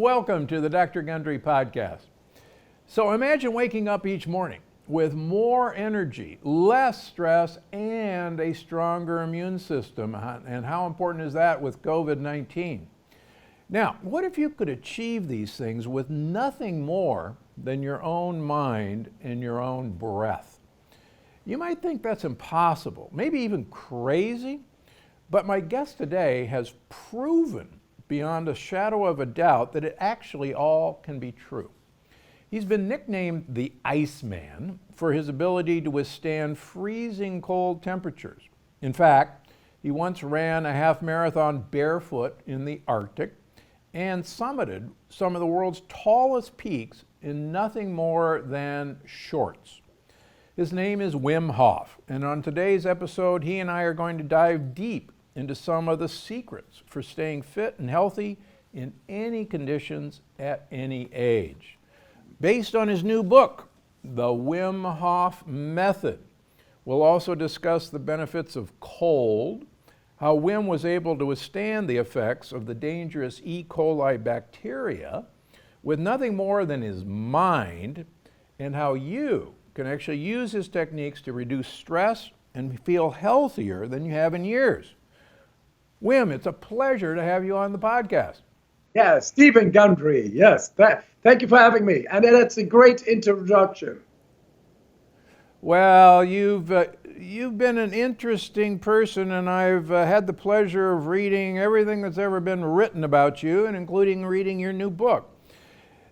welcome to the Dr. Gundry podcast. So imagine waking up each morning with more energy, less stress, and a stronger immune system. And how important is that with COVID-19? Now, what if you could achieve these things with nothing more than your own mind and your own breath? You might think that's impossible, maybe even crazy, but my guest today has proven beyond a shadow of a doubt that it actually all can be true. He's been nicknamed the Iceman for his ability to withstand freezing cold temperatures. In fact, he once ran a half marathon barefoot in the Arctic and summited some of the world's tallest peaks in nothing more than shorts. His name is Wim Hof, and on today's episode, he and I are going to dive deep into some of the secrets for staying fit and healthy in any conditions at any age. Based on his new book, The Wim Hof Method, we'll also discuss the benefits of cold, how Wim was able to withstand the effects of the dangerous E. coli bacteria with nothing more than his mind, and how you can actually use his techniques to reduce stress and feel healthier than you have in years. Wim, it's a pleasure to have you on the podcast. Yeah, Stephen Gundry, yes. Thank you for having me. And that's a great introduction. Well, you've been an interesting person, and I've had the pleasure of reading everything that's ever been written about you, and including reading your new book.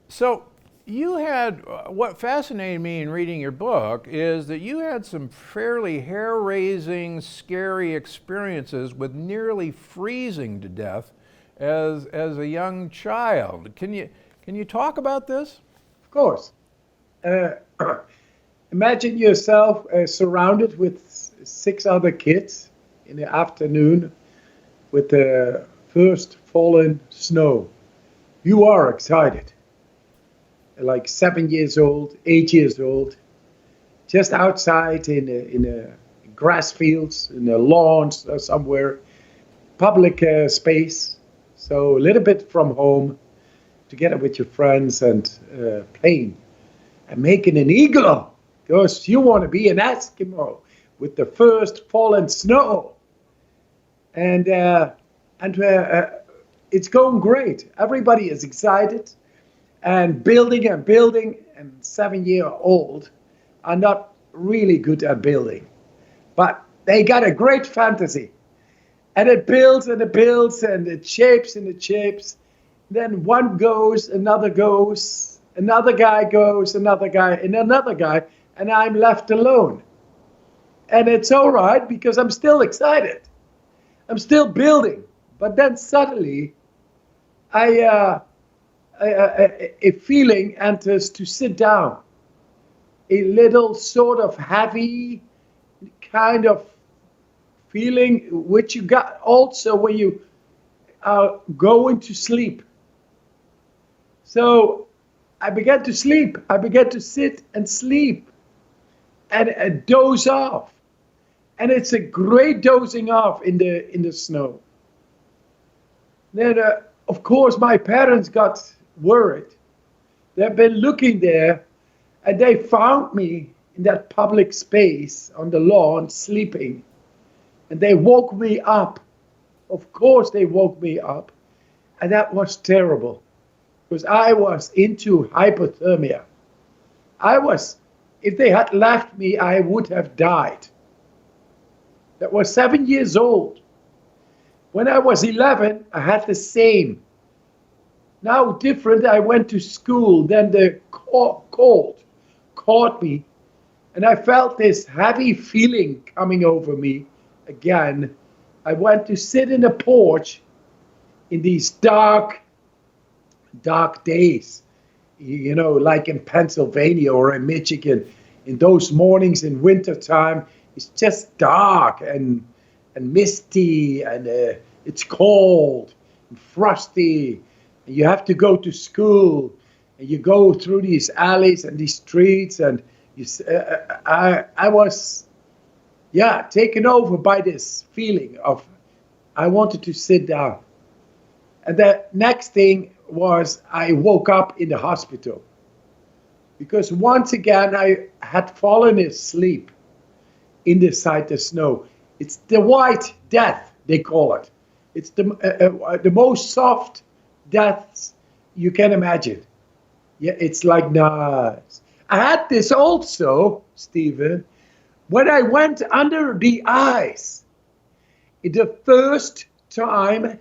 So you had, what fascinated me in reading your book is that you had some fairly hair-raising, scary experiences with nearly freezing to death as a young child. Can you talk about this? Of course. Imagine yourself surrounded with 6 other kids in the afternoon with the first fallen snow. You are excited. Like 7 years old, 8 years old, just outside in a grass fields, in the lawns or somewhere, public space. So a little bit from home, together with your friends and playing and making an igloo, because you want to be an Eskimo with the first fallen snow. And it's going great. Everybody is excited. And building, and 7-year-old are not really good at building. But they got a great fantasy. And it builds, and it shapes, and it shapes. Then one goes, another guy goes, another guy, and another guy, and I'm left alone. And it's all right, because I'm still excited. I'm still building. But then suddenly, a feeling enters to sit down. A little sort of heavy kind of feeling, which you got also when you are going to sleep. So I began to sleep. I began to sit and sleep and doze off. And it's a great dozing off in the snow. Then, of course, my parents got worried. They've been looking there, and they found me in that public space on the lawn sleeping, and they woke me up. Of course they woke me up, and that was terrible, because I was into hypothermia. If they had left me, I would have died. That was 7 years old. When I was 11, I had the same. Now different, I went to school, then the cold caught me, and I felt this heavy feeling coming over me again. I went to sit in the porch in these dark days, you know, like in Pennsylvania or in Michigan. In those mornings in wintertime, it's just dark and misty, and it's cold and frosty. You have to go to school, and you go through these alleys and these streets, and I was, taken over by this feeling of I wanted to sit down. And the next thing was I woke up in the hospital because once again I had fallen asleep inside the snow. It's the white death, they call it. It's the most soft deaths you can imagine. Yeah, it's like nice. I had this also, Stephen, when I went under the ice. The first time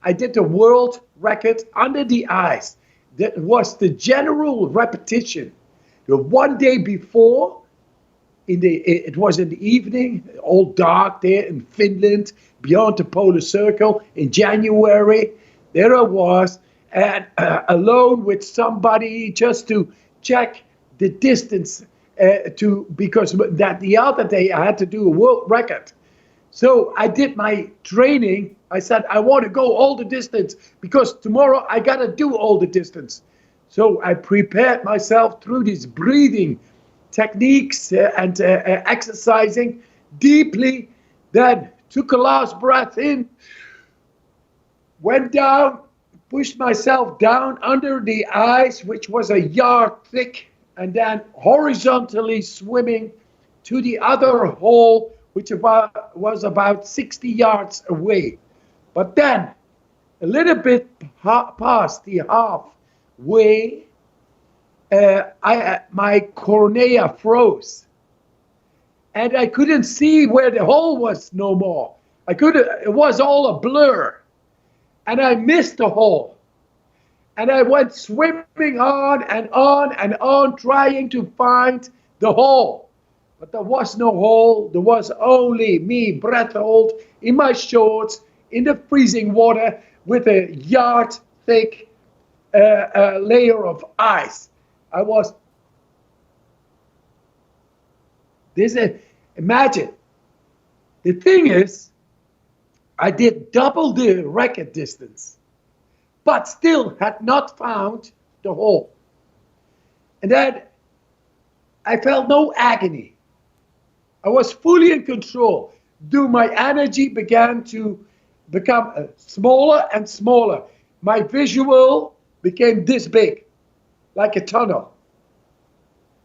I did the world record under the ice. That was the general repetition. The one day before, it was in the evening, all dark there in Finland, beyond the polar circle in January. There I was, and alone with somebody just to check the distance because that the other day I had to do a world record. So I did my training. I said, I want to go all the distance because tomorrow I got to do all the distance. So I prepared myself through these breathing techniques and exercising deeply. Then took a last breath in, went down, pushed myself down under the ice, which was a yard thick, and then horizontally swimming to the other hole, which was about 60 yards away. But then, a little bit past the halfway, my cornea froze. And I couldn't see where the hole was no more. It was all a blur. And I missed the hole. And I went swimming on and on and on, trying to find the hole. But there was no hole. There was only me, breath hold, in my shorts, in the freezing water, with a yard-thick layer of ice. Imagine. The thing is, I did double the record distance, but still had not found the hole. And then I felt no agony. I was fully in control. My energy began to become smaller and smaller. My visual became this big, like a tunnel.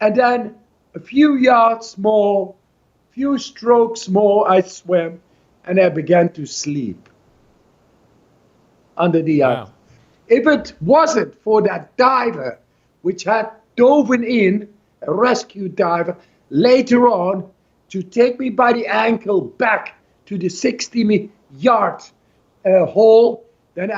And then a few yards more, few strokes more, I swam, and I began to sleep under the ice. If it wasn't for that diver, which had dove in, a rescue diver, later on, to take me by the ankle back to the 60-yard hole, then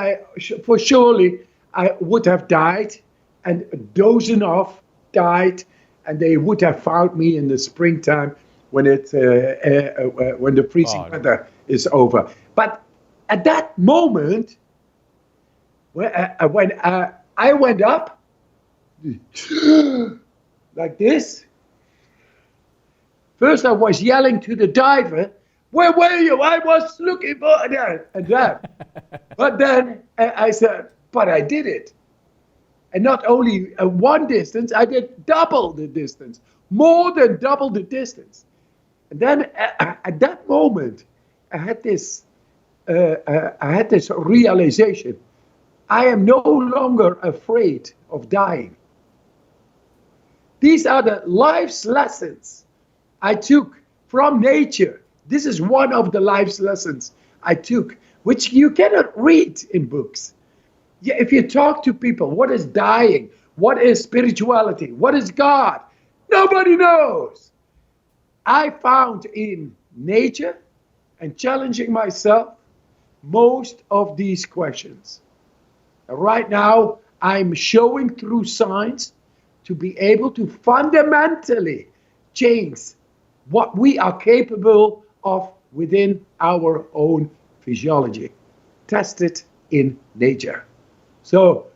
for surely I would have died, and a dozen off died, and they would have found me in the springtime when when the freezing weather is over. But at that moment, when I went up like this. First, I was yelling to the diver, "Where were you? I was looking for that." And that. But then I said, "But I did it." And not only one distance, I did double the distance, more than double the distance. And then at that moment, I had this realization: I am no longer afraid of dying. These are the life's lessons I took from nature. This is one of the life's lessons I took, which you cannot read in books. Yeah, if you talk to people, what is dying? What is spirituality? What is God? Nobody knows. I found in nature and challenging myself most of these questions. Right now, I'm showing through science to be able to fundamentally change what we are capable of within our own physiology. Tested in nature. So,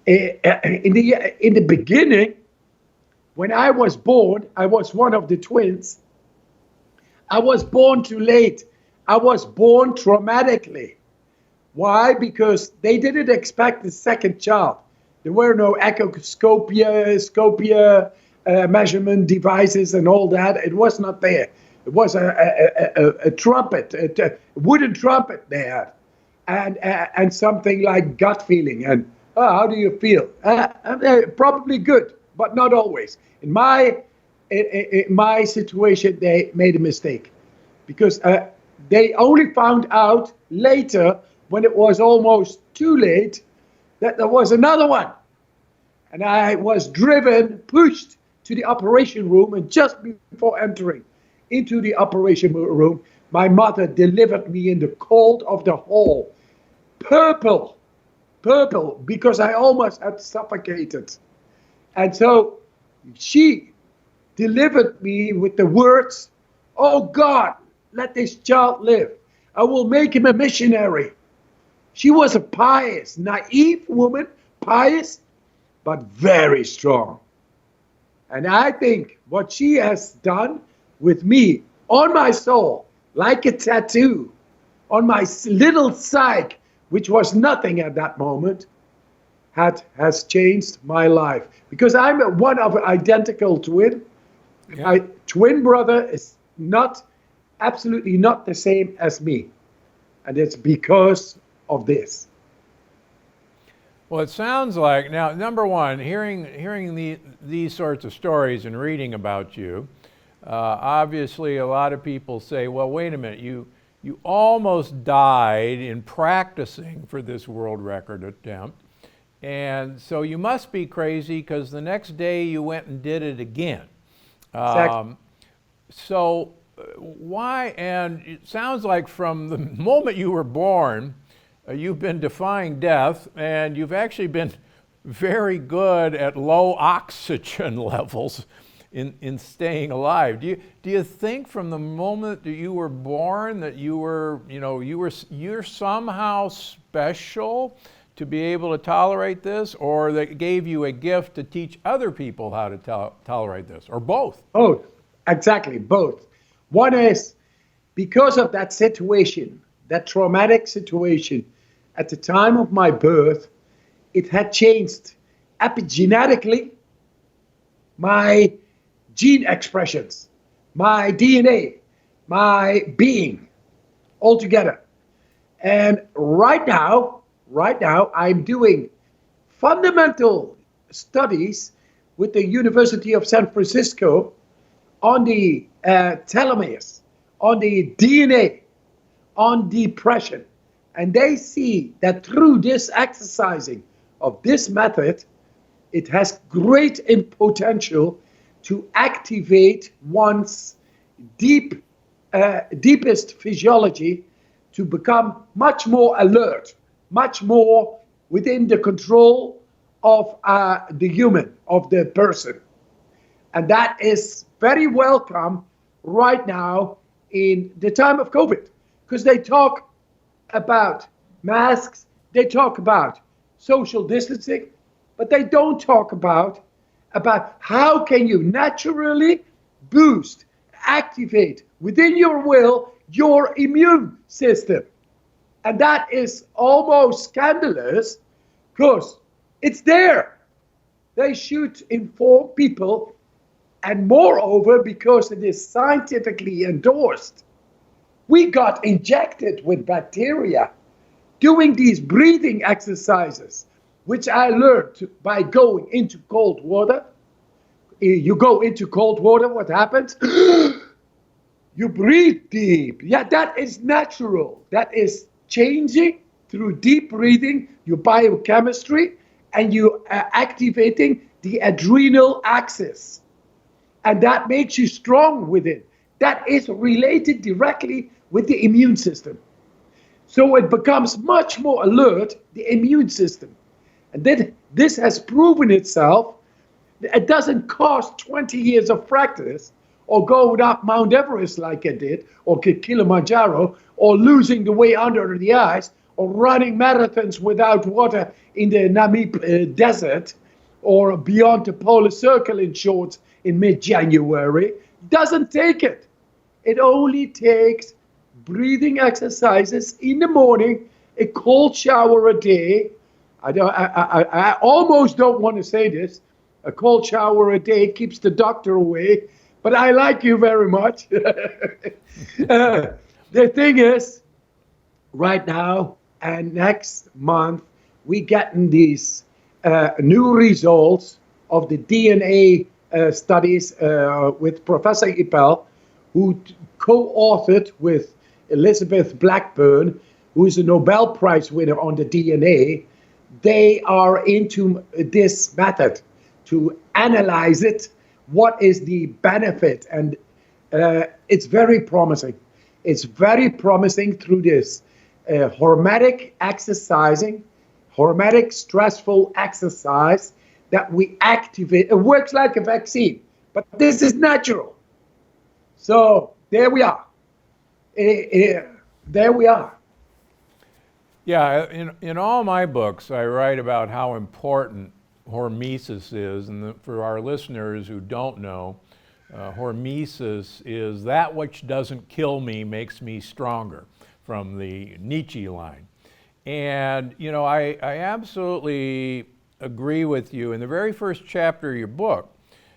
in the beginning, when I was born, I was one of the twins. I was born too late. I was born traumatically. Why? Because they didn't expect the second child. There were no scopia, measurement devices and all that. It was not there. It was a trumpet, a wooden trumpet they had. And something like gut feeling. And "Oh, how do you feel?" Probably good, but not always. In my situation, they made a mistake because they only found out later, when it was almost too late, that there was another one. And I was pushed to the operation room, and just before entering into the operation room, my mother delivered me in the cold of the hall. Purple, because I almost had suffocated. And so she delivered me with the words, "Oh God, let this child live. I will make him a missionary." She was a pious, naive woman, pious, but very strong. And I think what she has done with me on my soul, like a tattoo, on my little psyche, which was nothing at that moment, has changed my life. Because I'm one of an identical twin. Yeah. My twin brother is absolutely not the same as me. And it's because of this. Well, it sounds like, now, number one, hearing these sorts of stories and reading about you, obviously a lot of people say, well, wait a minute, you almost died in practicing for this world record attempt, and so you must be crazy because the next day you went and did it again. Exactly. So why, and it sounds like from the moment you were born, you've been defying death, and you've actually been very good at low oxygen levels in staying alive. Do you think from the moment that you were born that you're somehow special to be able to tolerate this, or that gave you a gift to teach other people how to tolerate this, or both? Both. Exactly, both. One is because of that situation, that traumatic situation. At the time of my birth, it had changed epigenetically my gene expressions, my DNA, my being altogether. And right now, I'm doing fundamental studies with the University of San Francisco on the telomeres, on the DNA, on depression. And they see that through this exercising of this method, it has great potential to activate one's deepest physiology to become much more alert, much more within the control of the human, of the person. And that is very welcome right now in the time of COVID, because they talk about masks, they talk about social distancing, but they don't talk about how can you naturally boost, activate within your will your immune system. And that is almost scandalous because it's there. They should inform people, and moreover, because it is scientifically endorsed, we got injected with bacteria doing these breathing exercises, which I learned by going into cold water. You go into cold water, what happens? You breathe deep. Yeah, that is natural. That is changing through deep breathing, your biochemistry, and you are activating the adrenal axis. And that makes you strong within. That is related directly with the immune system. So it becomes much more alert, the immune system. And then this has proven itself. It doesn't cost 20 years of practice, or going up Mount Everest like I did, or Kilimanjaro, or losing the way under the ice, or running marathons without water in the Namib desert, or beyond the polar circle in shorts in mid-January. Doesn't take it. It only takes breathing exercises in the morning, a cold shower a day. I almost don't want to say this. A cold shower a day keeps the doctor away, but I like you very much. The thing is, right now and next month, we getting these new results of the DNA studies with Professor Ippel, who co-authored with Elizabeth Blackburn, who is a Nobel Prize winner on the DNA. They are into this method to analyze it. What is the benefit? And it's very promising. It's very promising through this hormetic exercising, hormetic stressful exercise that we activate. It works like a vaccine, but this is natural. So there we are. There we are. Yeah, in all my books, I write about how important hormesis is. And for our listeners who don't know, hormesis is that which doesn't kill me makes me stronger, from the Nietzsche line. And, you know, I absolutely agree with you. In the very first chapter of your book,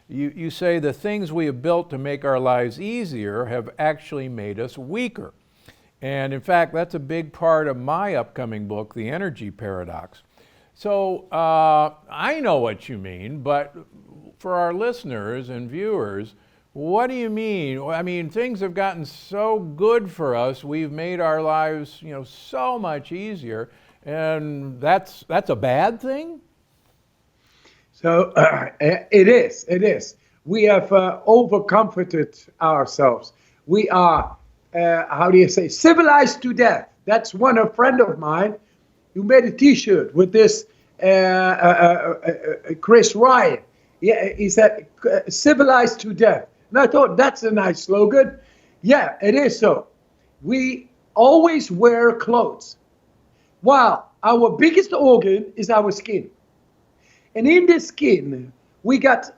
you say the things we have built to make our lives easier have actually made us weaker. And in fact, that's a big part of my upcoming book, The Energy Paradox. So I know what you mean, but for our listeners and viewers, what do you mean? I mean, things have gotten so good for us. We've made our lives, you know, so much easier, and that's a bad thing? So it is. We have overcomforted ourselves. We are, how do you say, civilized to death. That's a friend of mine who made a T-shirt with this Chris Ryan. Yeah, he said, civilized to death. And I thought, that's a nice slogan. Yeah, it is so. We always wear clothes. While our biggest organ is our skin. And in the skin, we got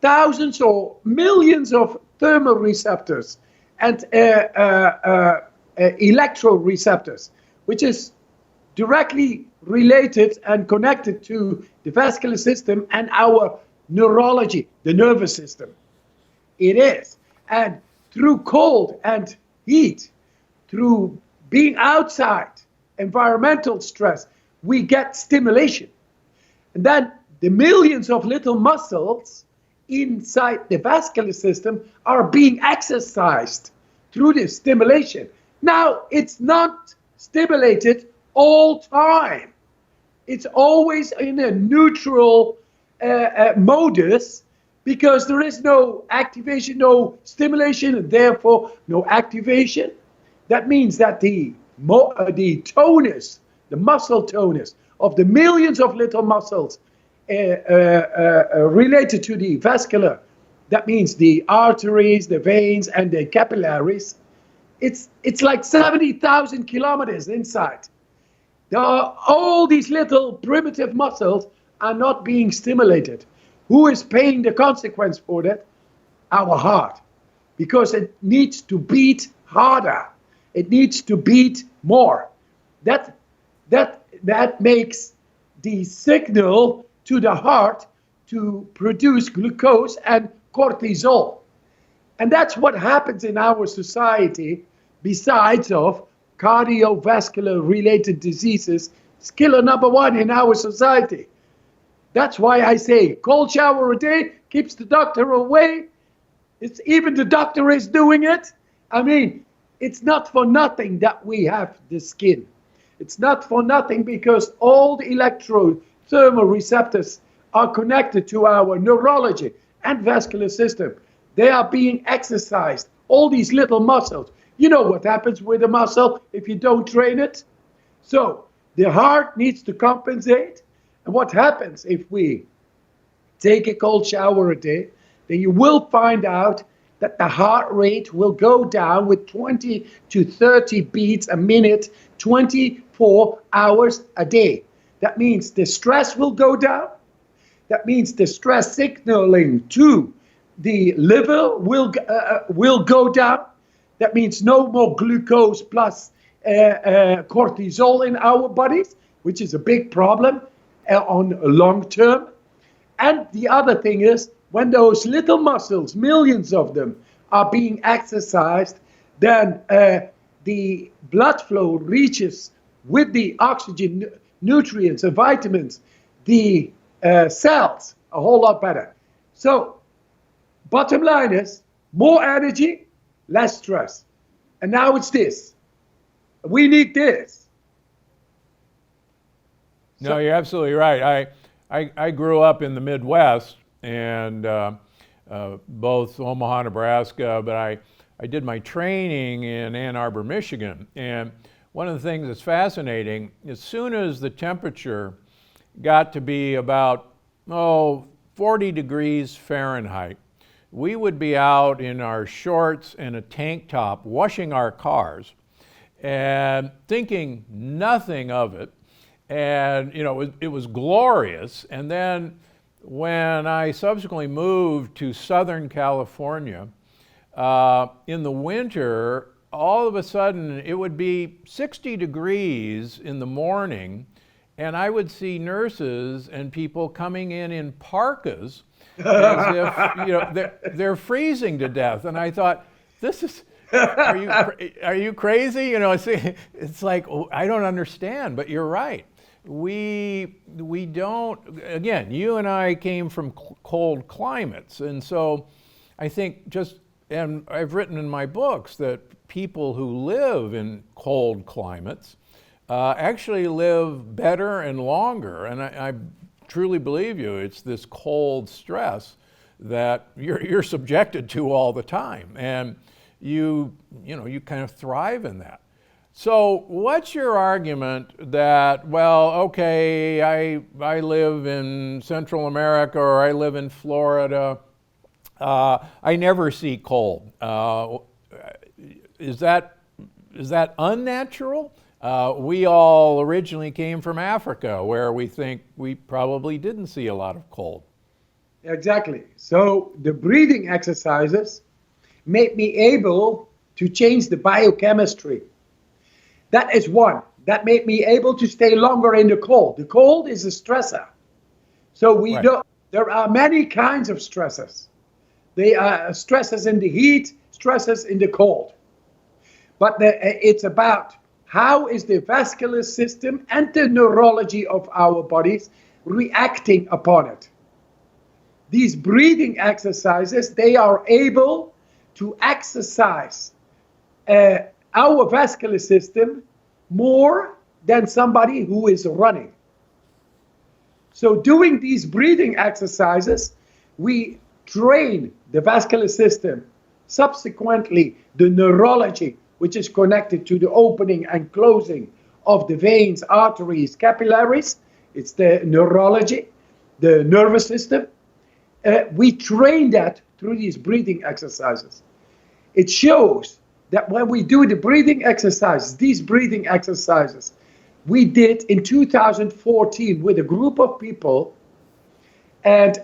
thousands or millions of thermoreceptors and electroreceptors, which is directly related and connected to the vascular system and our neurology, the nervous system. It is. And through cold and heat, through being outside, environmental stress, we get stimulation. And then the millions of little muscles inside the vascular system are being exercised through this stimulation. Now, it's not stimulated all time. It's always in a neutral modus, because there is no activation, no stimulation, and therefore no activation. That means that the tonus, the muscle tonus of the millions of little muscles related to the vascular, that means the arteries, the veins, and the capillaries, it's like 70,000 kilometers inside. All these little primitive muscles are not being stimulated. Who is paying the consequence for that? Our heart. Because it needs to beat harder. It needs to beat more. That makes the signal to the heart to produce glucose and cortisol. And that's what happens in our society, besides of cardiovascular related diseases. It's killer number one in our society. That's why I say cold shower a day keeps the doctor away. It's even the doctor is doing it. I mean, it's not for nothing that we have the skin. It's not for nothing because all the electrothermal receptors are connected to our neurology and vascular system. They are being exercised. All these little muscles. You know what happens with a muscle if you don't train it? So the heart needs to compensate. And what happens if we take a cold shower a day, then you will find out that the heart rate will go down with 20 to 30 beats a minute, 24 hours a day. That means the stress will go down. That means the stress signaling to the liver will go down. That means no more glucose plus cortisol in our bodies, which is a big problem on long term. And the other thing is, when those little muscles, millions of them, are being exercised, then the blood flow reaches with the oxygen, nutrients, and vitamins, the cells a whole lot better. So, bottom line is more energy, less stress. And now it's this. We need this. No, you're absolutely right. I grew up in the Midwest, and both Omaha, Nebraska, but I did my training in Ann Arbor, Michigan. And one of the things that's fascinating, as soon as the temperature got to be about 40 degrees Fahrenheit, we would be out in our shorts and a tank top washing our cars and thinking nothing of it. And it was glorious. And then when I subsequently moved to Southern California, in the winter, all of a sudden it would be 60 degrees in the morning, and I would see nurses and people coming in parkas as if they're freezing to death. And I thought, this is, are you crazy? It's like, I don't understand, but you're right. We don't, again, you and I came from cold climates, and so I think and I've written in my books that people who live in cold climates actually live better and longer, and I truly believe you. It's this cold stress that you're subjected to all the time, and you kind of thrive in that. So what's your argument that, well, okay, I live in Central America, or I live in Florida, I never see cold. Is that unnatural? We all originally came from Africa, where we think we probably didn't see a lot of cold. Exactly. So the breathing exercises made me able to change the biochemistry. That is one. That made me able to stay longer in the cold. The cold is a stressor. So there are many kinds of stressors. There are stresses in the heat, stresses in the cold. But it's about how is the vascular system and the neurology of our bodies reacting upon it. These breathing exercises, they are able to exercise our vascular system more than somebody who is running. So doing these breathing exercises, we train the vascular system, subsequently the neurology, which is connected to the opening and closing of the veins, arteries, capillaries. It's the neurology, the nervous system. We train that through these breathing exercises. It shows that when we do the breathing exercises, these breathing exercises, we did in 2014 with a group of people, and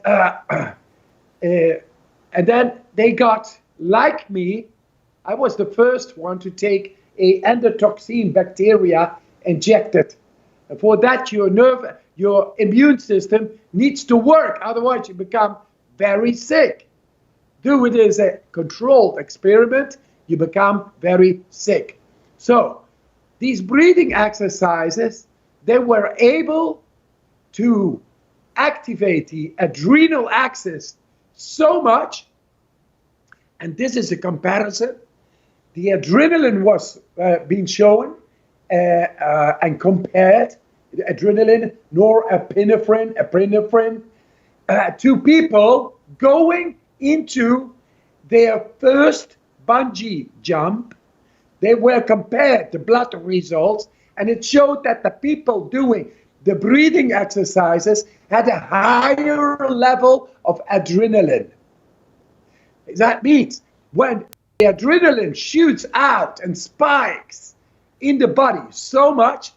then they got, like me, I was the first one to take a endotoxin bacteria injected. And for that, your immune system needs to work, otherwise you become very sick. Do it as a controlled experiment, you become very sick. So these breathing exercises, they were able to activate the adrenal axis so much, and this is a comparison. The adrenaline was being shown and compared, the adrenaline, epinephrine, to people going into their first bungee jump. They were compared, the blood results, and it showed that the people doing the breathing exercises had a higher level of adrenaline. That means when the adrenaline shoots out and spikes in the body so much,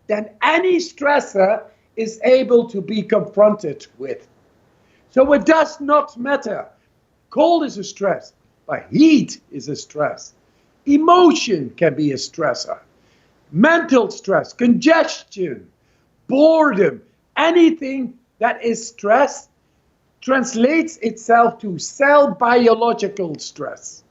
then any stressor is able to be confronted with. So it does not matter. Cold is a stress, but heat is a stress. Emotion can be a stressor. Mental stress, congestion, boredom, anything that is stress translates itself to cell biological stress.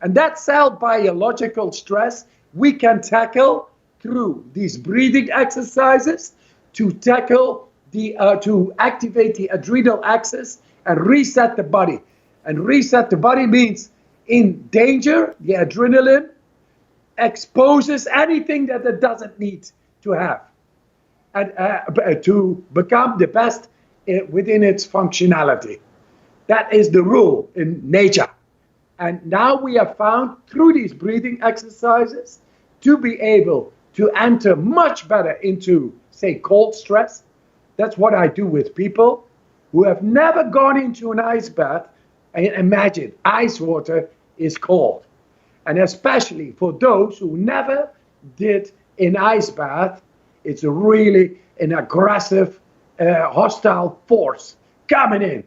And that cell biological stress we can tackle through these breathing exercises to tackle to activate the adrenal axis and reset the body. And reset the body means in danger, the adrenaline exposes anything that it doesn't need to have, and to become the best within its functionality. That is the rule in nature. And now we have found through these breathing exercises to be able to enter much better into, say, cold stress. That's what I do with people who have never gone into an ice bath. And imagine, ice water is cold. And especially for those who never did an ice bath, it's really an aggressive, hostile force coming in.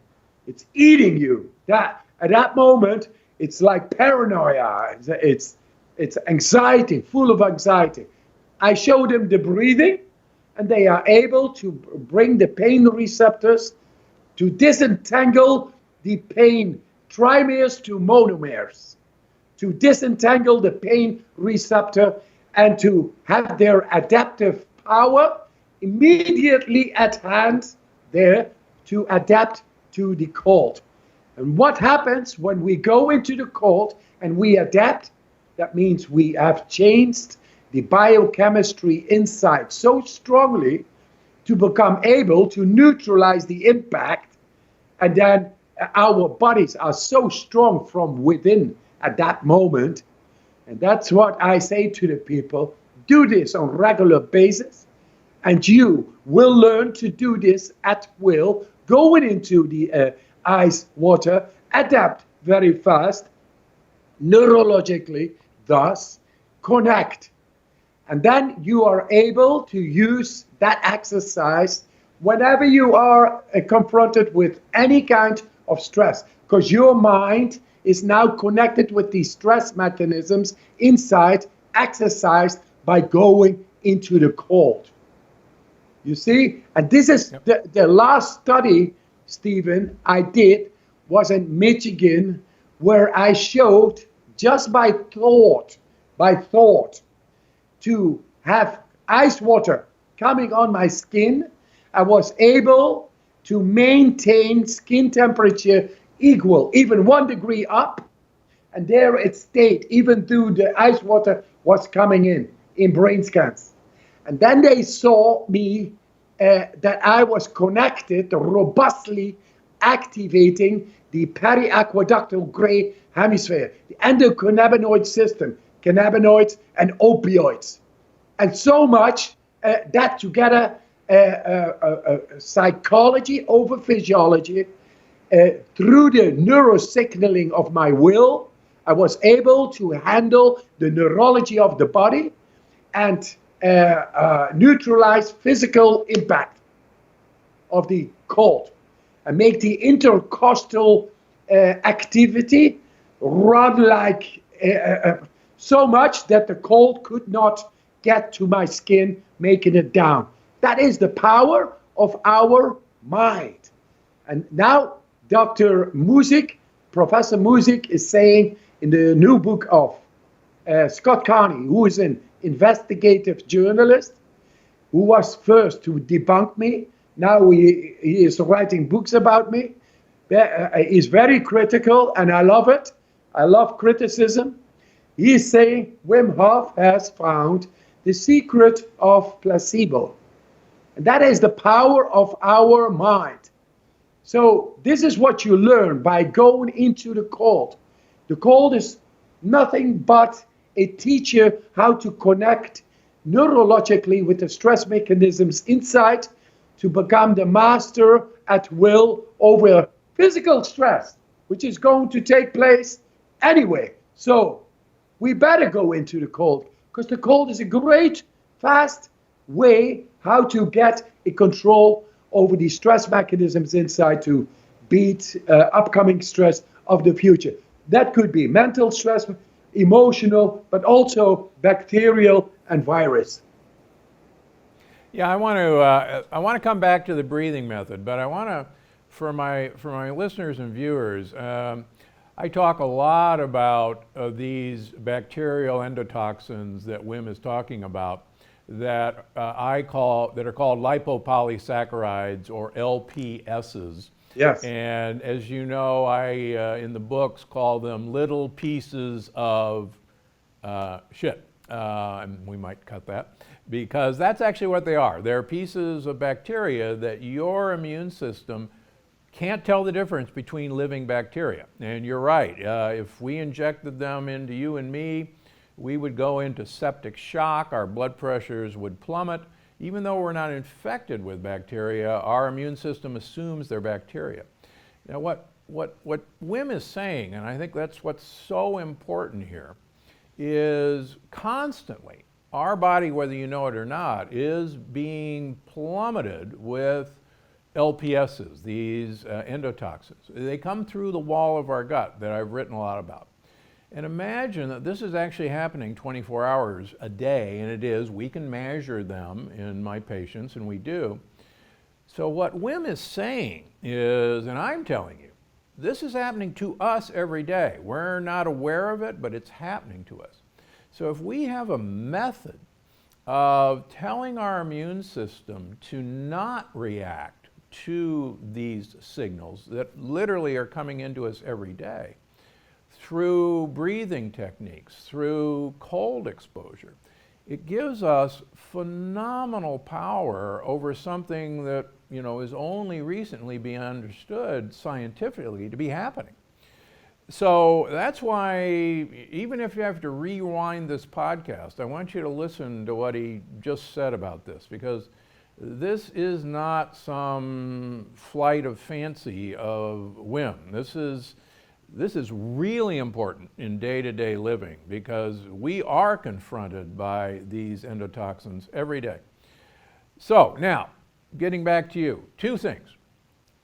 It's eating you. At that moment, it's like paranoia. It's anxiety, full of anxiety. I show them the breathing, and they are able to bring the pain receptors to disentangle the pain trimeres to monomers, to disentangle the pain receptor and to have their adaptive power immediately at hand there to adapt to the cold. And what happens when we go into the cold and we adapt? That means we have changed the biochemistry inside so strongly to become able to neutralize the impact, and then our bodies are so strong from within at that moment. And that's what I say to the people: do this on a regular basis, and you will learn to do this at will, going into the ice water, adapt very fast, neurologically, thus connect. And then you are able to use that exercise whenever you are confronted with any kind of stress, because your mind is now connected with these stress mechanisms inside, exercised by going into the cold. You see? And this is the last study, Stephen, I did was in Michigan, where I showed just by thought, to have ice water coming on my skin, I was able to maintain skin temperature equal, even 1 degree up, and there it stayed, even though the ice water was coming in brain scans. And then they saw me that I was connected, robustly activating the periaqueductal gray hemisphere, the endocannabinoid system, cannabinoids and opioids. And so much that together, psychology over physiology, through the neurosignaling of my will, I was able to handle the neurology of the body and neutralize physical impact of the cold and make the intercostal activity run like so much that the cold could not get to my skin, making it down. That is the power of our mind. And now Dr. Music, Professor Music, is saying in the new book of Scott Carney, who is an investigative journalist, who was first to debunk me. Now he is writing books about me. He's very critical, and I love it. I love criticism. He's saying Wim Hof has found the secret of placebo. And that is the power of our mind. So this is what you learn by going into the cold. The cold is nothing but a teacher how to connect neurologically with the stress mechanisms inside to become the master at will over physical stress, which is going to take place anyway. So we better go into the cold, because the cold is a great, fast way how to get a control over the stress mechanisms inside to beat upcoming stress of the future. That could be mental stress, emotional, but also bacterial and virus. Yeah, I want to come back to the breathing method, but I want to, for my listeners and viewers, I talk a lot about these bacterial endotoxins that Wim is talking about that that are called lipopolysaccharides, or LPSs. Yes. And as you know, I in the books call them little pieces of shit. And we might cut that, because that's actually what they are. They're pieces of bacteria that your immune system can't tell the difference between living bacteria. And you're right, if we injected them into you and me, we would go into septic shock, our blood pressures would plummet. Even though we're not infected with bacteria, our immune system assumes they're bacteria. Now what Wim is saying, and I think that's what's so important here, is constantly our body, whether you know it or not, is being plummeted with LPSs, these endotoxins. They come through the wall of our gut that I've written a lot about. And imagine that this is actually happening 24 hours a day, and it is. We can measure them in my patients, and we do. So what Wim is saying is, and I'm telling you, this is happening to us every day. We're not aware of it, but it's happening to us. So if we have a method of telling our immune system to not react to these signals that literally are coming into us every day, through breathing techniques, through cold exposure, it gives us phenomenal power over something that, you know, is only recently being understood scientifically to be happening. So that's why, even if you have to rewind this podcast, I want you to listen to what he just said about this, because this is not some flight of fancy of Wim. This is really important in day-to-day living, because we are confronted by these endotoxins every day. So now, getting back to you, two things.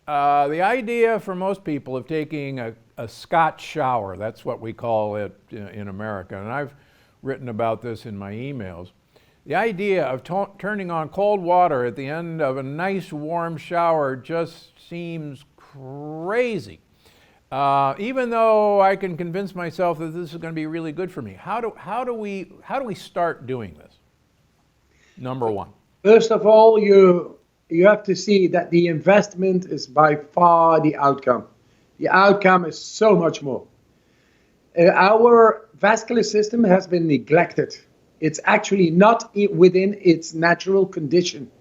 The idea for most people of taking a Scotch shower, that's what we call it in America, and I've written about this in my emails. The idea of turning on cold water at the end of a nice warm shower just seems crazy. Even though I can convince myself that this is going to be really good for me. How do we start doing this? Number one. First of all, you have to see that the investment is by far the outcome. The outcome is so much more. Our vascular system has been neglected. It's actually not within its natural condition.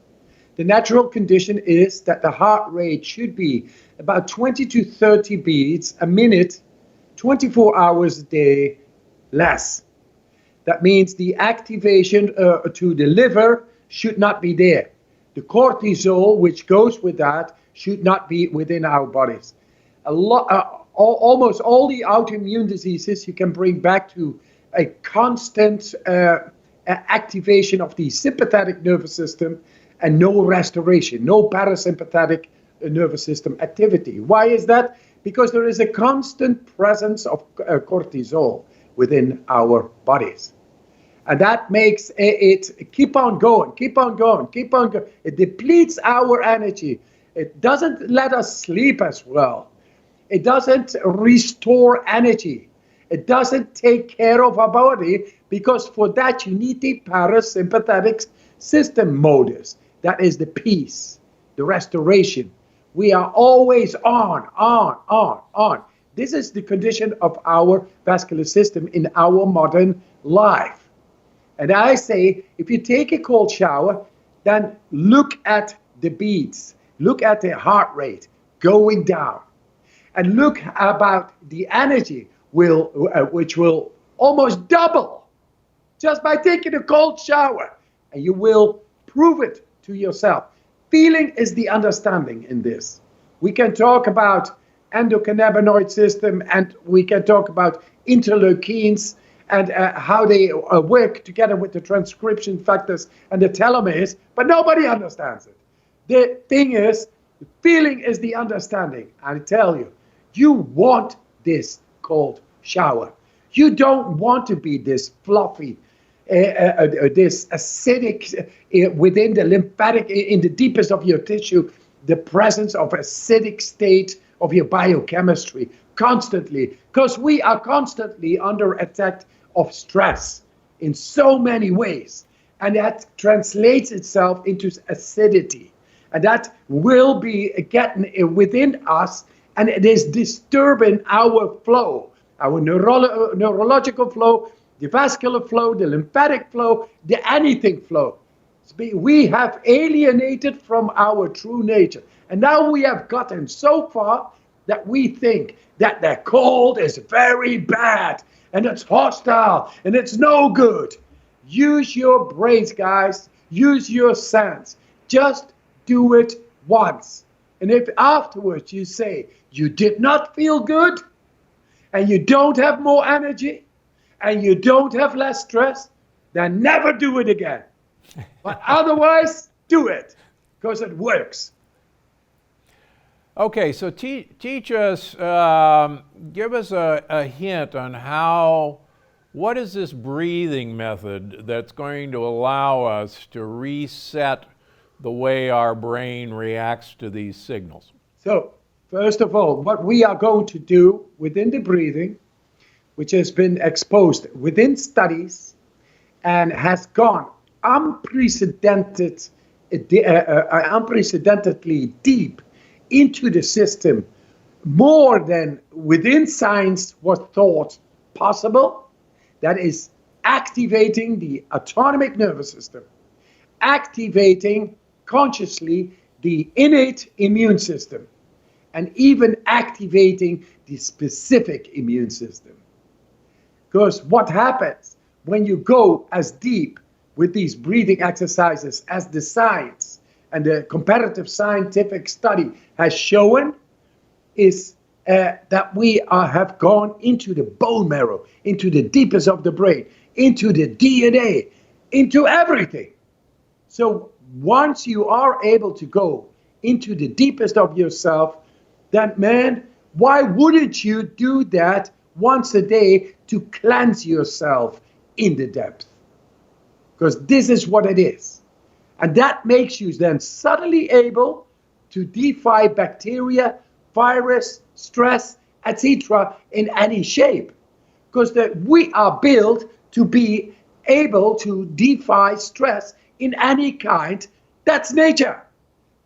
The natural condition is that the heart rate should be about 20 to 30 beats a minute, 24 hours a day, less. That means the activation to the liver should not be there. The cortisol, which goes with that, should not be within our bodies. Almost all the autoimmune diseases you can bring back to a constant activation of the sympathetic nervous system and no restoration, no parasympathetic nervous system activity. Why is that? Because there is a constant presence of cortisol within our bodies. And that makes it keep on going, keep on going, keep on going. It depletes our energy. It doesn't let us sleep as well. It doesn't restore energy. It doesn't take care of our body, because for that you need the parasympathetic system modus. That is the peace, the restoration. We are always on. This is the condition of our vascular system in our modern life. And I say, if you take a cold shower, then look at the beats, look at the heart rate going down, and look about the energy which will almost double just by taking a cold shower. And you will prove it to yourself. Feeling is the understanding in this. We can talk about endocannabinoid system, and we can talk about interleukins and how they work together with the transcription factors and the telomeres, but nobody understands it. The thing is, the feeling is the understanding. I tell you, you want this cold shower. You don't want to be this fluffy, this acidic within the lymphatic, in the deepest of your tissue, the presence of acidic state of your biochemistry constantly, because we are constantly under attack of stress in so many ways. And that translates itself into acidity. And that will be getting within us, and it is disturbing our flow, our neurological flow, the vascular flow, the lymphatic flow, the anything flow. We have alienated from our true nature. And now we have gotten so far that we think that the cold is very bad, and it's hostile, and it's no good. Use your brains, guys. Use your sense. Just do it once. And if afterwards you say you did not feel good, and you don't have more energy, and you don't have less stress, then never do it again. But otherwise, do it, because it works. Okay, so teach us, give us a hint on what is this breathing method that's going to allow us to reset the way our brain reacts to these signals? So, first of all, what we are going to do within the breathing, which has been exposed within studies and has gone unprecedentedly deep into the system, more than within science was thought possible. That is activating the autonomic nervous system, activating consciously the innate immune system, and even activating the specific immune system. Because what happens when you go as deep with these breathing exercises as the science and the comparative scientific study has shown is that we have gone into the bone marrow, into the deepest of the brain, into the DNA, into everything. So once you are able to go into the deepest of yourself, then man, why wouldn't you do that once a day to cleanse yourself in the depth? Because this is what it is. And that makes you then suddenly able to defy bacteria, virus, stress, etc. in any shape. Because we are built to be able to defy stress in any kind. That's nature.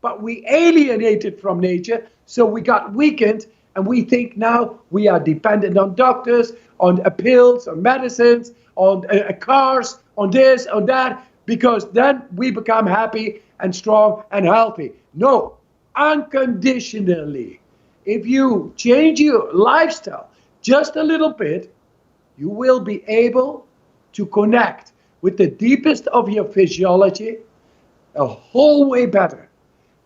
But we alienated from nature, so we got weakened, and we think now we are dependent on doctors, on pills, on medicines, on cars, on this, on that, because then we become happy and strong and healthy. No, unconditionally. If you change your lifestyle just a little bit, you will be able to connect with the deepest of your physiology a whole way better.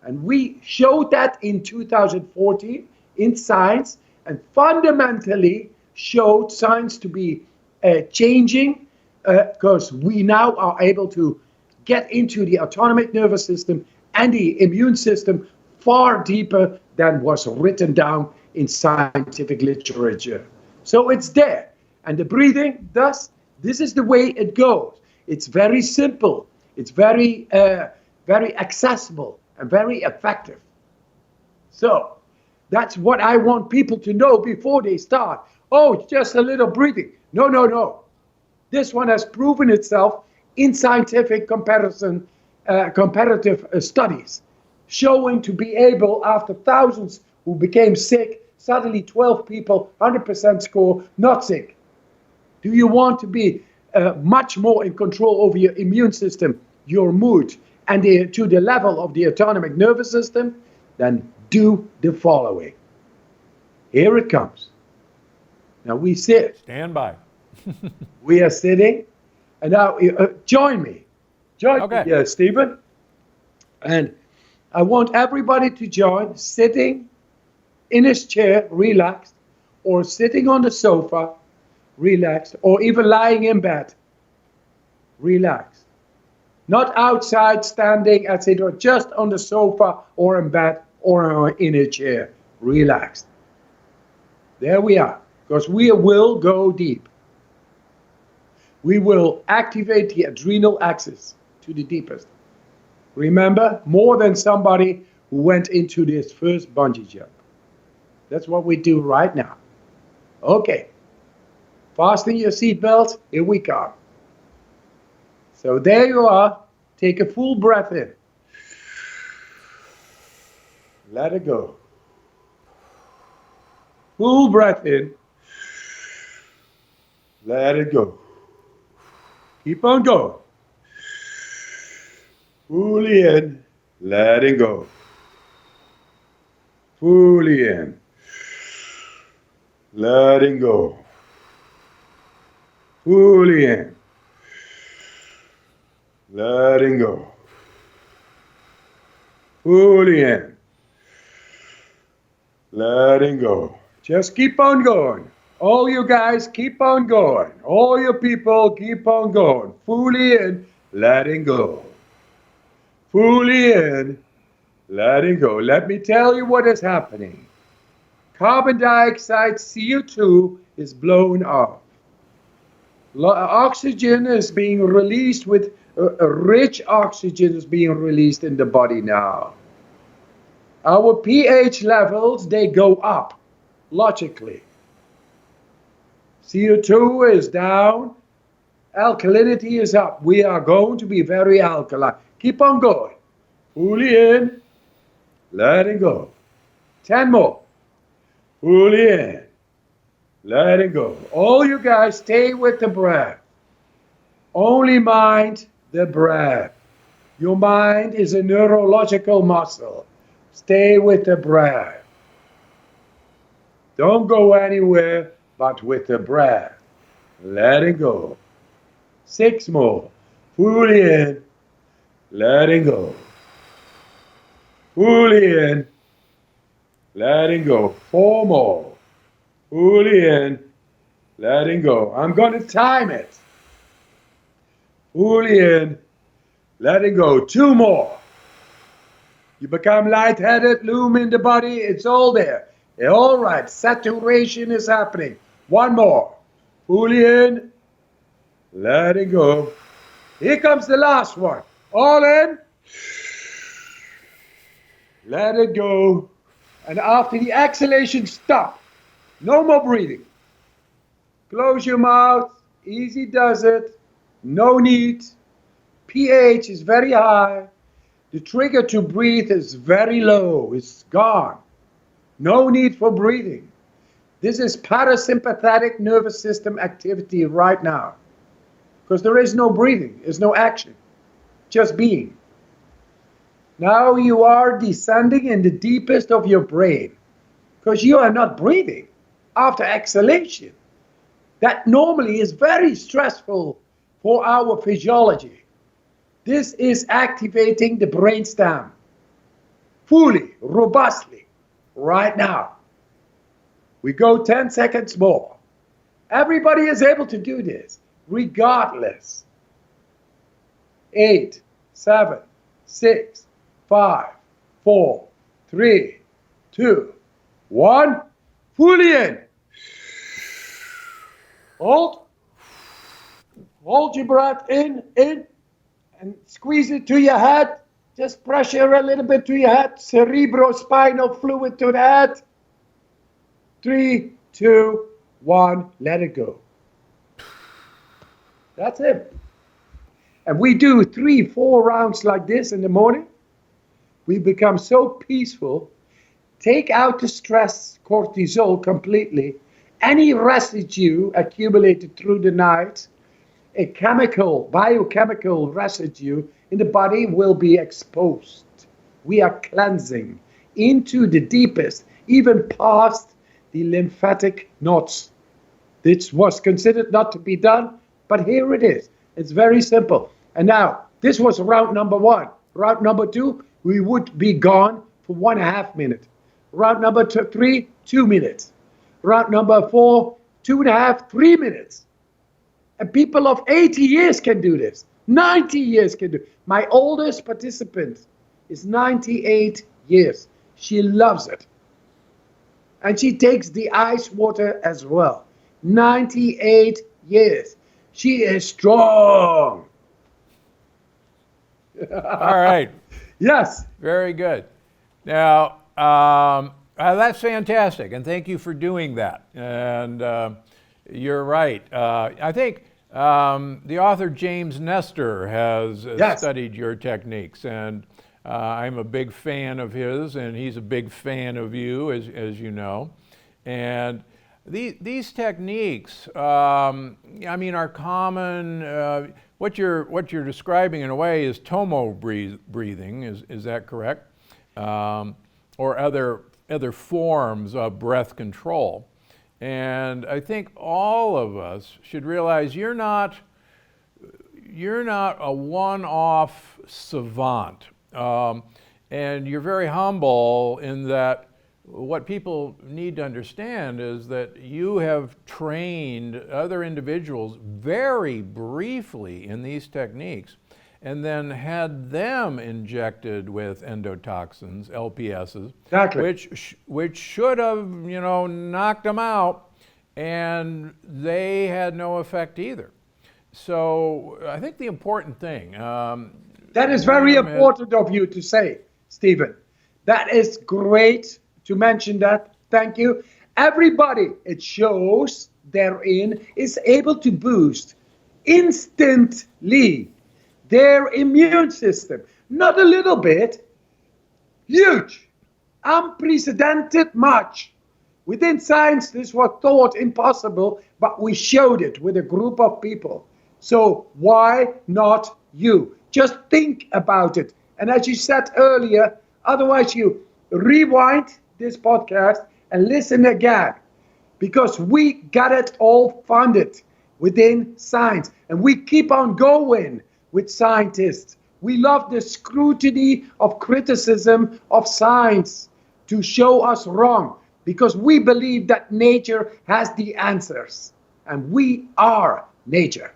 And we showed that in 2014 in science, and fundamentally showed science to be changing, because we now are able to get into the autonomic nervous system and the immune system far deeper than was written down in scientific literature. So it's there. And the breathing, thus, this is the way it goes. It's very simple. It's very accessible and very effective. So that's what I want people to know before they start. Oh, it's just a little breathing. No, no, no. This one has proven itself in scientific comparative studies, showing to be able, after thousands who became sick, suddenly 12 people, 100% score, not sick. Do you want to be much more in control over your immune system, your mood, and to the level of the autonomic nervous system? Then do the following. Here it comes. Now we sit. Stand by. We are sitting. And now join me. Join me, Stephen. And I want everybody to join, sitting in his chair, relaxed, or sitting on the sofa, relaxed, or even lying in bed, relaxed. Not outside, standing, etc., just on the sofa or in bed or in a chair, relaxed. There we are, because we will go deep. We will activate the adrenal axis to the deepest. Remember, more than somebody who went into this first bungee jump. That's what we do right now. Okay. Fasten your seatbelt. Here we come. So there you are. Take a full breath in. Let it go. Full breath in. Let it go. Keep on going. Fully in. Letting go. Fully in. Letting go. Fully in. Letting go. Fully in. Letting go. Just keep on going. All you guys, keep on going. All you people, keep on going. Fully in, letting go. Fully in, letting go. Let me tell you what is happening. Carbon dioxide, CO2, is blown off. Oxygen is being released with rich oxygen is being released in the body now. Our pH levels, they go up, logically. CO2 is down, alkalinity is up. We are going to be very alkaline. Keep on going. Fully in, letting go. 10 more. Fully in, letting go. All you guys stay with the breath. Only mind the breath. Your mind is a neurological muscle. Stay with the breath. Don't go anywhere but with the breath. Letting go. 6 more. Fully in, letting go. Fully in, letting go. 4 more. Fully in, letting go. I'm going to time it. Fully in, letting go. 2 more. You become lightheaded, loom in the body, it's all there. All right, saturation is happening. 1 more. Fully in, letting go. Here comes the last one. All in. Let it go. And after the exhalation, stop. No more breathing. Close your mouth. Easy does it. No need. pH is very high. The trigger to breathe is very low. It's gone. No need for breathing. This is parasympathetic nervous system activity right now. Because there is no breathing. There's no action. Just being. Now you are descending in the deepest of your brain. Because you are not breathing after exhalation. That normally is very stressful for our physiology. This is activating the brainstem fully, robustly, right now. We go 10 seconds more. Everybody is able to do this, regardless. 8, 7, 6, 5, 4, 3, 2, 1. Fully in. Hold. Hold your breath in, and squeeze it to your head. Just pressure a little bit to your head. Cerebrospinal fluid to the head. 3, 2, 1. Let it go. That's it. And we do 3, 4 rounds like this in the morning. We become so peaceful. Take out the stress, cortisol completely. Any residue accumulated through the night, a biochemical residue in the body will be exposed. We are cleansing into the deepest, even past the lymphatic nodes. This was considered not to be done, but here it is. It's very simple. And now, this was round number 1. Round number 2, we would be gone for 1.5 minutes. Round number 3, 2 minutes. Round number 4, 2.5, 3 minutes. And people of 80 years can do this. 90 years can do it. My oldest participant is 98 years. She loves it. And she takes the ice water as well. 98 years. She is strong. All right. Yes. Very good. Now, that's fantastic, and thank you for doing that. And you're right. I think The author James Nestor has Yes. studied your techniques, and I'm a big fan of his, and he's a big fan of you, as you know. And these techniques, I mean, are common. What you're describing in a way is tomo breathing. Is that correct? Or other forms of breath control. And I think all of us should realize you're not a one-off savant. And you're very humble in that what people need to understand is that you have trained other individuals very briefly in these techniques and then had them injected with endotoxins, LPSs, Exactly. which should have, knocked them out, and they had no effect either. So I think the important thing. That is very Wim important of you to say, Stephen. That is great to mention that. Thank you. Everybody, it shows therein, is able to boost instantly their immune system. Not a little bit, huge, unprecedented much. Within science, this was thought impossible, but we showed it with a group of people. So why not you? Just think about it. And as you said earlier, otherwise you rewind this podcast and listen again, because we got it all funded within science, and we keep on going with scientists. We love the scrutiny of criticism of science to show us wrong, because we believe that nature has the answers, and we are nature.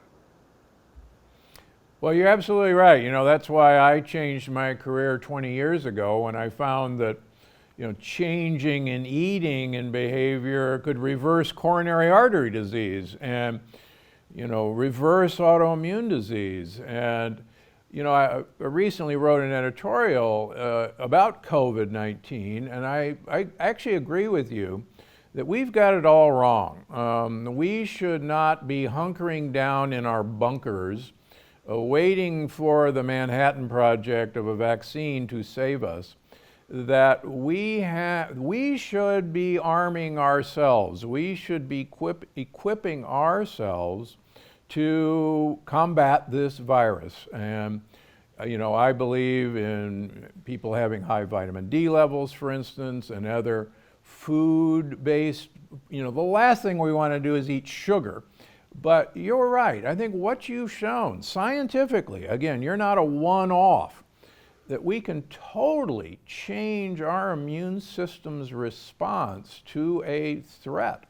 Well, you're absolutely right. That's why I changed my career 20 years ago when I found that, changing in eating and behavior could reverse coronary artery disease and, reverse autoimmune disease. And, I recently wrote an editorial about COVID-19, and I actually agree with you that we've got it all wrong. We should not be hunkering down in our bunkers, waiting for the Manhattan Project of a vaccine to save us. That we should be arming ourselves. We should be equipping ourselves to combat this virus. And, I believe in people having high vitamin D levels, for instance, and other food-based, the last thing we want to do is eat sugar. But you're right. I think what you've shown scientifically, again, you're not a one-off, that we can totally change our immune system's response to a threat.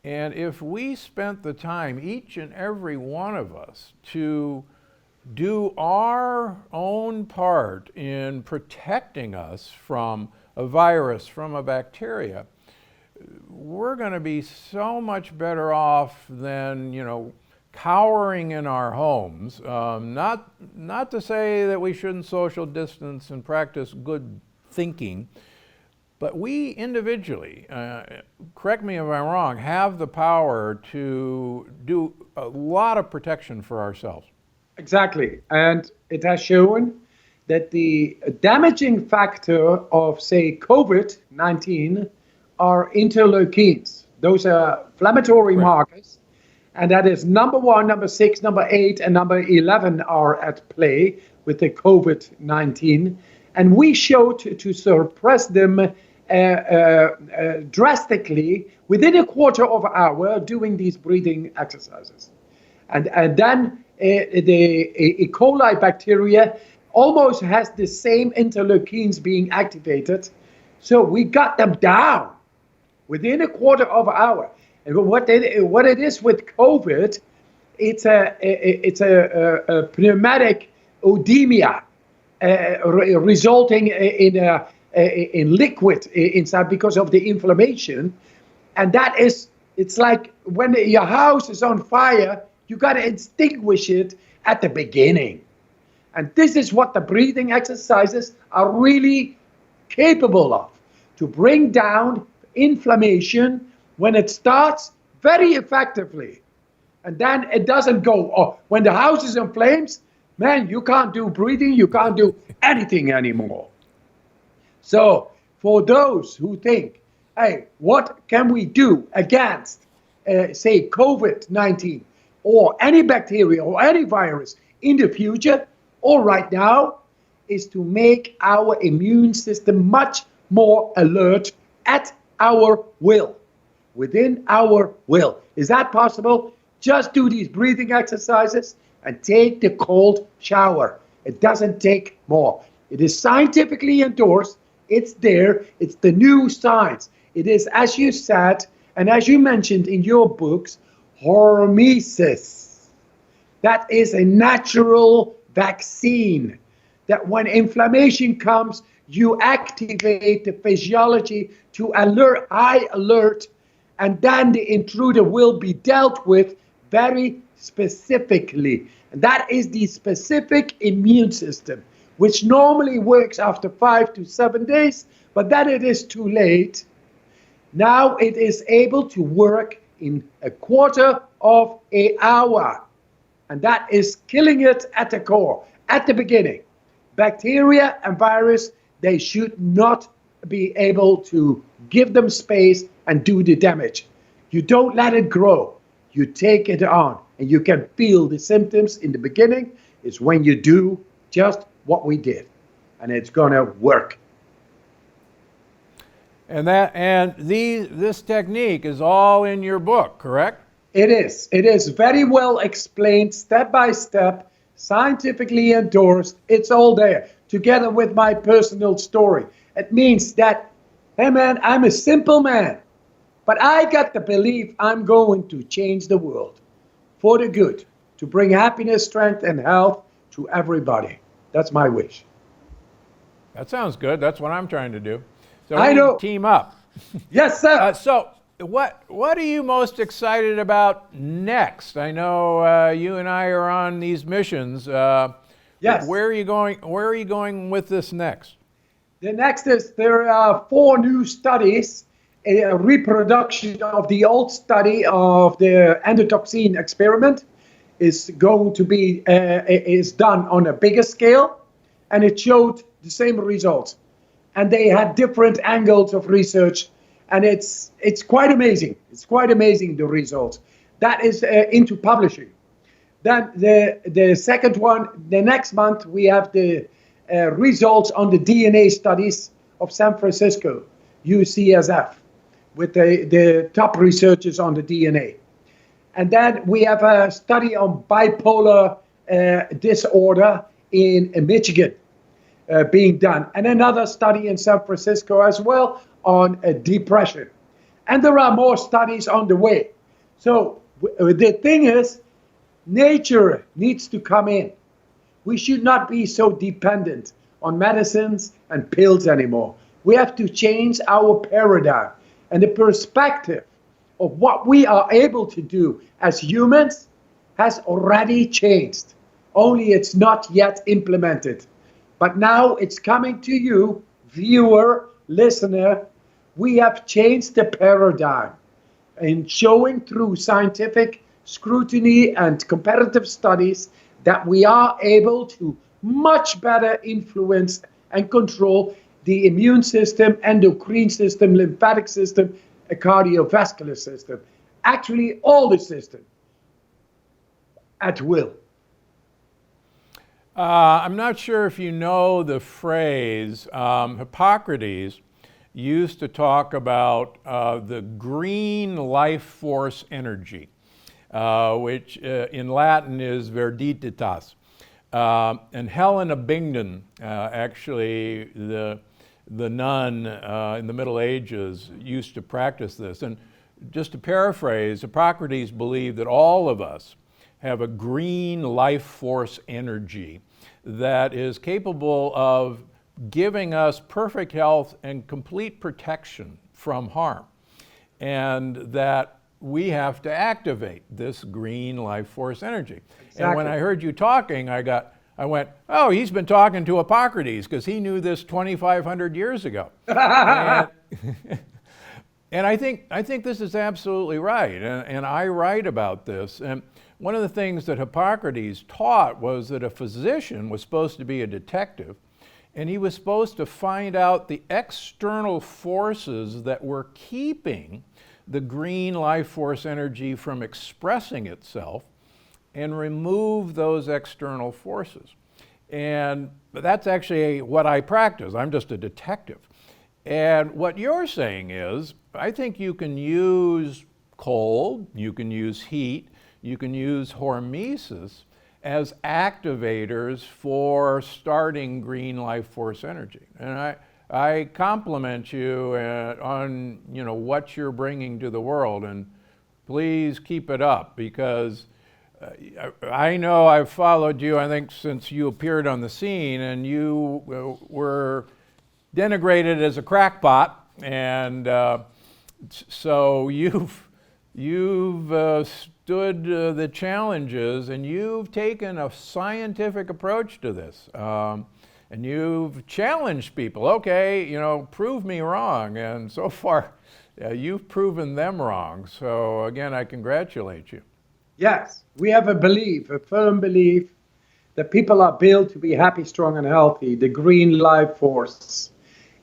And if we spent the time, each and every one of us, to do our own part in protecting us from a virus, from a bacteria, we're going to be so much better off than, cowering in our homes. Not to say that we shouldn't social distance and practice good thinking, but we individually, correct me if I'm wrong, have the power to do a lot of protection for ourselves. Exactly. And it has shown that the damaging factor of, say, COVID-19 are interleukins. Those are inflammatory markers. And that is number 1, number 6, number 8, and number 11 are at play with the COVID-19. And we showed to suppress them drastically within a quarter of an hour doing these breathing exercises. And then the E. coli bacteria almost has the same interleukins being activated. So we got them down within a quarter of an hour. And what it is with COVID, it's a pneumatic edema resulting in liquid inside because of the inflammation. And that is, it's like when your house is on fire, you got to extinguish it at the beginning. And this is what the breathing exercises are really capable of, to bring down inflammation when it starts very effectively. And then it doesn't go. Oh, when the house is in flames, man, you can't do breathing, you can't do anything anymore. So for those who think, hey, what can we do against, say, COVID-19 or any bacteria or any virus in the future or right now, is to make our immune system much more alert at our will, within our will. Is that possible? Just do these breathing exercises and take the cold shower. It doesn't take more. It is scientifically endorsed. It's there. It's the new science. It is, as you said, and as you mentioned in your books, hormesis. That is a natural vaccine. That when inflammation comes, you activate the physiology to alert, high alert, and then the intruder will be dealt with very specifically. And that is the specific immune system, which normally works after 5 to 7 days, but then it is too late. Now it is able to work in a quarter of an hour. And that is killing it at the core, at the beginning. Bacteria and virus, they should not be able to give them space and do the damage. You don't let it grow. You take it on. And you can feel the symptoms in the beginning. It's when you do just what we did. And it's going to work. And this technique is all in your book, correct? It is. It is very well explained, step by step, scientifically endorsed. It's all there, together with my personal story. It means that, hey man, I'm a simple man, but I got the belief I'm going to change the world for the good, to bring happiness, strength, and health to everybody. That's my wish. That sounds good. That's what I'm trying to do. So I we know. Team up. Yes, sir. So what are you most excited about next? I know you and I are on these missions. Yes. Where are you going? Where are you going with this next? The next is there are 4 new studies, a reproduction of the old study of the endotoxin experiment is going to be is done on a bigger scale, and it showed the same results. And they had different angles of research, and it's quite amazing. It's quite amazing, the results. That is into publishing. Then the second one, the next month, we have the results on the DNA studies of San Francisco, UCSF, with the top researchers on the DNA. And then we have a study on bipolar disorder in Michigan being done. And another study in San Francisco as well on depression. And there are more studies on the way. So the thing is, nature needs to come in. We should not be so dependent on medicines and pills anymore. We have to change our paradigm. And the perspective of what we are able to do as humans has already changed. Only it's not yet implemented. But now it's coming to you, viewer, listener. We have changed the paradigm in showing through scientific scrutiny and comparative studies that we are able to much better influence and control the immune system, endocrine system, lymphatic system, a cardiovascular system. Actually, all the system at will. I'm not sure if you know the phrase, Hippocrates used to talk about the green life force energy, which in Latin is verditas. And Helena Bingdon, actually the nun in the Middle Ages, used to practice this. And just to paraphrase, Hippocrates believed that all of us have a green life force energy that is capable of giving us perfect health and complete protection from harm. And that we have to activate this green life force energy. Exactly. And when I heard you talking, I went, oh, he's been talking to Hippocrates because he knew this 2,500 years ago. And I think this is absolutely right. And I write about this. And one of the things that Hippocrates taught was that a physician was supposed to be a detective, and he was supposed to find out the external forces that were keeping the green life force energy from expressing itself and remove those external forces. And that's actually what I practice. I'm just a detective. And what you're saying is, I think you can use cold, you can use heat, you can use hormesis as activators for starting green life force energy. And I compliment you on what you're bringing to the world, and please keep it up, because I know I've followed you, I think, since you appeared on the scene, and you were denigrated as a crackpot, and so you've stood the challenges, and you've taken a scientific approach to this, and you've challenged people. Okay, prove me wrong, and so far you've proven them wrong. So again, I congratulate you. Yes, we have a firm belief that people are built to be happy, strong, and healthy. The green life force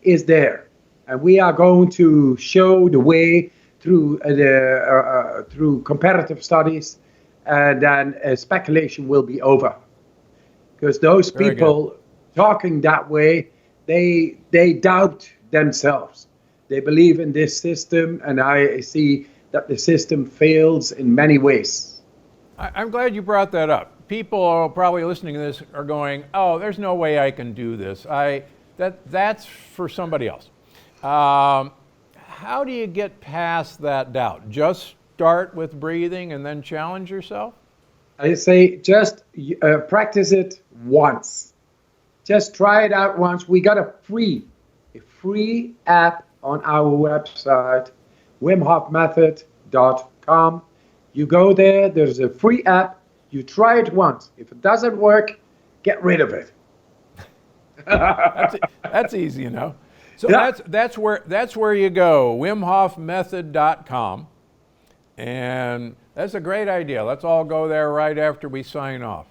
is there, and we are going to show the way through comparative studies, and then speculation will be over. Because those people talking that way, they doubt themselves. They believe in this system, and I see that the system fails in many ways. I'm glad you brought that up. People are probably listening to this are going, "Oh, there's no way I can do this. That's for somebody else." How do you get past that doubt? Just start with breathing and then challenge yourself? I say just practice it once. Just try it out once. We got a free app on our website, wimhofmethod.com. You go there, there's a free app, you try it once. If it doesn't work, get rid of it. That's easy, So yeah. that's where you go, wimhofmethod.com. And that's a great idea. Let's all go there right after we sign off.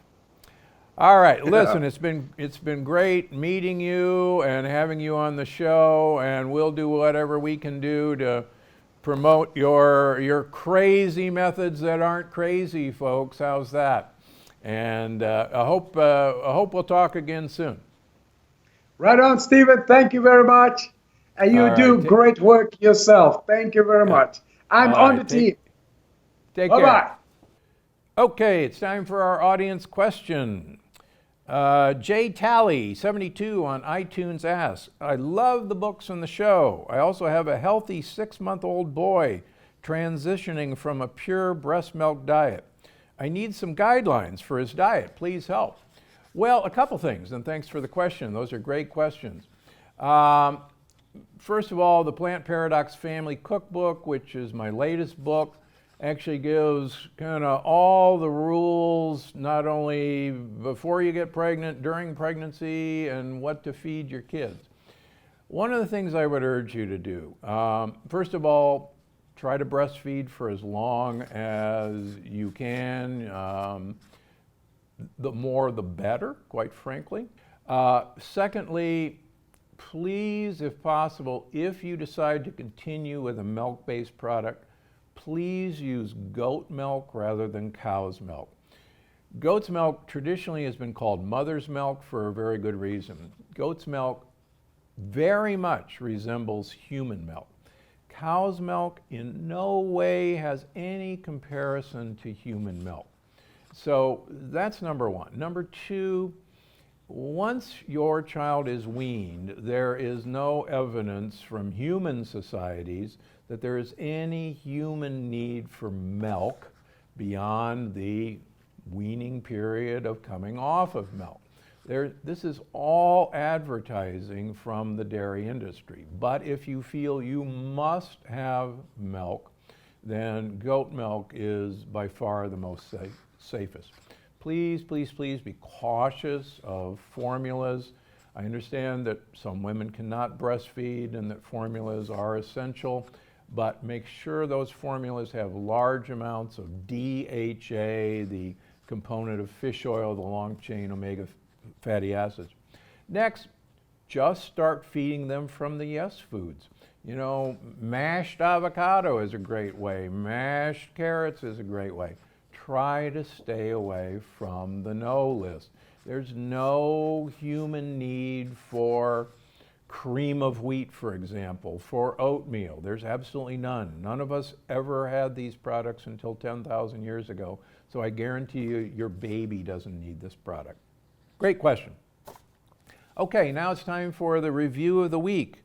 All right, listen, it's been great meeting you and having you on the show, and we'll do whatever we can do to promote your crazy methods that aren't crazy, folks. How's that? And I hope we'll talk again soon. Right on, Stephen. Thank you very much. And you do great work yourself. Thank you very much. I'm on the team. Take care. Bye-bye. Okay, it's time for our audience question. Jay Talley, 72 on iTunes asks, I love the books and the show. I also have a healthy 6-month-old boy transitioning from a pure breast milk diet. I need some guidelines for his diet. Please help. Well, a couple things, and thanks for the question. Those are great questions. First of all, the Plant Paradox Family Cookbook, which is my latest book, actually gives kind of all the rules, not only before you get pregnant, during pregnancy, and what to feed your kids. One of the things I would urge you to do, first of all, try to breastfeed for as long as you can. The more, the better, quite frankly. Secondly, please, if possible, if you decide to continue with a milk-based product, please use goat milk rather than cow's milk. Goat's milk traditionally has been called mother's milk for a very good reason. Goat's milk very much resembles human milk. Cow's milk in no way has any comparison to human milk. So that's number one. Number two, once your child is weaned, there is no evidence from human societies that there is any human need for milk beyond the weaning period of coming off of milk. This is all advertising from the dairy industry. But if you feel you must have milk, then goat milk is by far the most safest. Please, please, please be cautious of formulas. I understand that some women cannot breastfeed and that formulas are essential, but make sure those formulas have large amounts of DHA, the component of fish oil, the long-chain omega fatty acids. Next, just start feeding them from the yes foods. You know, mashed avocado is a great way. Mashed carrots is a great way. Try to stay away from the no list. There's no human need for cream of wheat, for example, for oatmeal. There's absolutely none. None of us ever had these products until 10,000 years ago. So I guarantee you, your baby doesn't need this product. Great question. Okay, now it's time for the review of the week.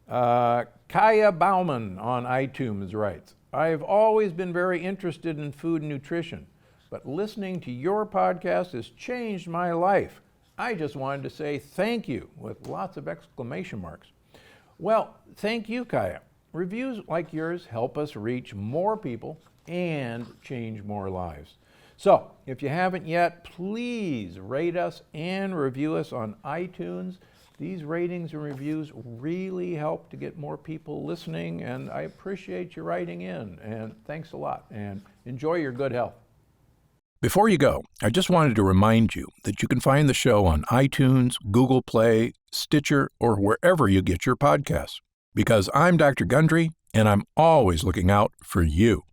Kaya Bauman on iTunes writes, I've always been very interested in food and nutrition, but listening to your podcast has changed my life. I just wanted to say thank you with lots of exclamation marks. Well, thank you, Kaya. Reviews like yours help us reach more people and change more lives. So, if you haven't yet, please rate us and review us on iTunes. These ratings and reviews really help to get more people listening, and I appreciate you writing in, and thanks a lot, and enjoy your good health. Before you go, I just wanted to remind you that you can find the show on iTunes, Google Play, Stitcher, or wherever you get your podcasts. Because I'm Dr. Gundry, and I'm always looking out for you.